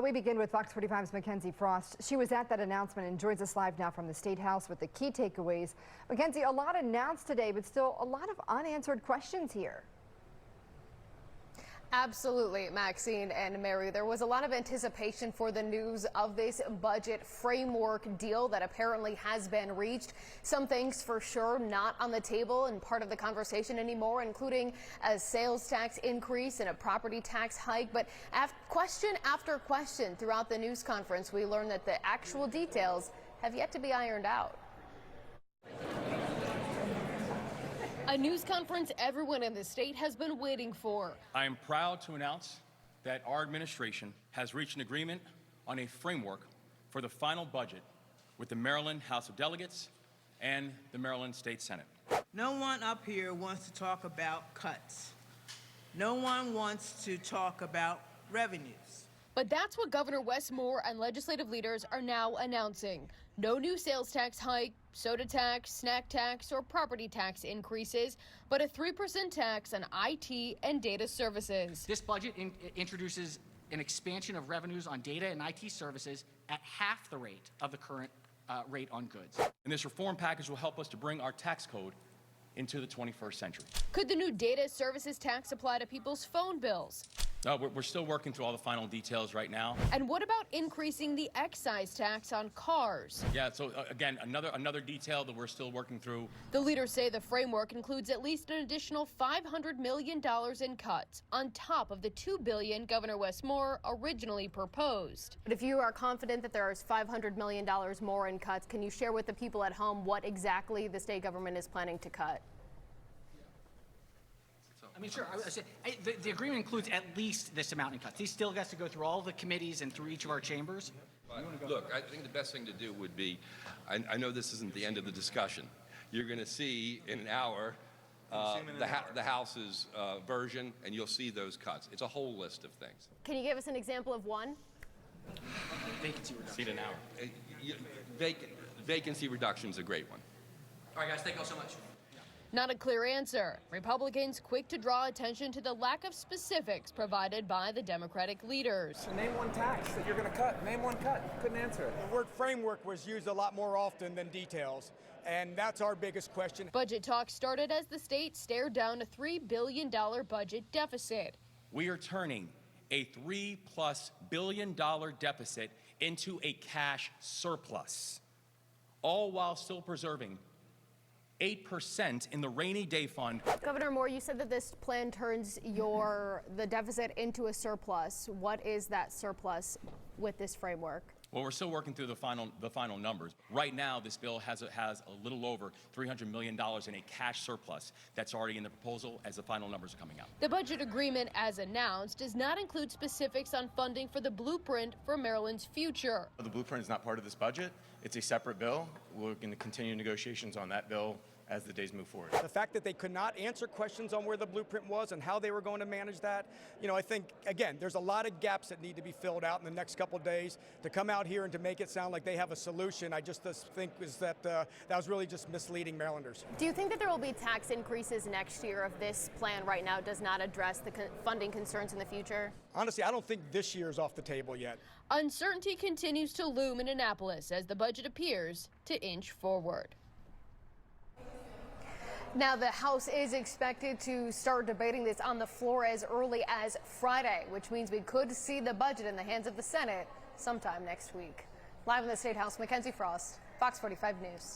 We begin with Fox 45's Mackenzie Frost. She was at that announcement and joins us live now from the State House with the key takeaways. Mackenzie, a lot announced today, but still a lot of unanswered questions here. Absolutely, Maxine and Mary. There was a lot of anticipation for the news of this budget framework deal that apparently has been reached. Some things for sure not on the table and part of the conversation anymore, including a sales tax increase and a property tax hike. But question after question throughout the news conference, we learned that the actual details have yet to be ironed out. A news conference everyone in the state has been waiting for. I am proud to announce that our administration has reached an agreement on a framework for the final budget with the Maryland House of Delegates and the Maryland State Senate. No one up here wants to talk about cuts. No one wants to talk about revenues. But that's what Governor Wes Moore and legislative leaders are now announcing. No new sales tax hike, soda tax, snack tax, or property tax increases, but a 3% tax on IT and data services. This budget introduces an expansion of revenues on data and IT services at half the rate of the current rate on goods. And this reform package will help us to bring our tax code into the 21st century. Could the new data services tax apply to people's phone bills? No, we're still working through all the final details right now. And what about increasing the excise tax on cars? Yeah, so again, another detail that we're still working through. The leaders say the framework includes at least an additional $500 million in cuts on top of the $2 billion Governor Wes Moore originally proposed. But if you are confident that there is $500 million more in cuts, can you share with the people at home what exactly the state government is planning to cut? I mean, sure. The agreement includes at least this amount in cuts. He still has to go through all the committees and through each of our chambers. Look, I think the best thing to do would be, I know this isn't the end of the discussion. You're going to see in an hour the House's version, and you'll see those cuts. It's a whole list of things. Can you give us an example of one? Vacancy reduction. See it in an hour. Vacancy reduction is a great one. All right, guys, thank you all so much. Not a clear answer. Republicans quick to draw attention to the lack of specifics provided by the Democratic leaders. So name one tax that you're going to cut. Name one cut. Couldn't answer it. The word framework was used a lot more often than details, and that's our biggest question. Budget talks started as the state stared down a $3 billion budget deficit. We are turning a $3+ billion deficit into a cash surplus, all while still preserving 8% in the rainy day fund. Governor Moore, you said that this plan turns the deficit into a surplus. What is that surplus with this framework? Well, we're still working through the final numbers. Right now, this bill has a little over $300 million in a cash surplus that's already in the proposal as the final numbers are coming out. The budget agreement, as announced, does not include specifics on funding for the blueprint for Maryland's future. The blueprint is not part of this budget. It's a separate bill. We're going to continue negotiations on that bill as the days move forward. The fact that they could not answer questions on where the blueprint was and how they were going to manage that, I think, again, there's a lot of gaps that need to be filled out in the next couple of days. To come out here and to make it sound like they have a solution, I just think that was really just misleading Marylanders. Do you think that there will be tax increases next year if this plan right now does not address the funding concerns in the future? Honestly, I don't think this year is off the table yet. Uncertainty continues to loom in Annapolis as the budget appears to inch forward. Now, the House is expected to start debating this on the floor as early as Friday, which means we could see the budget in the hands of the Senate sometime next week. Live in the State House, Mackenzie Frost, Fox 45 News.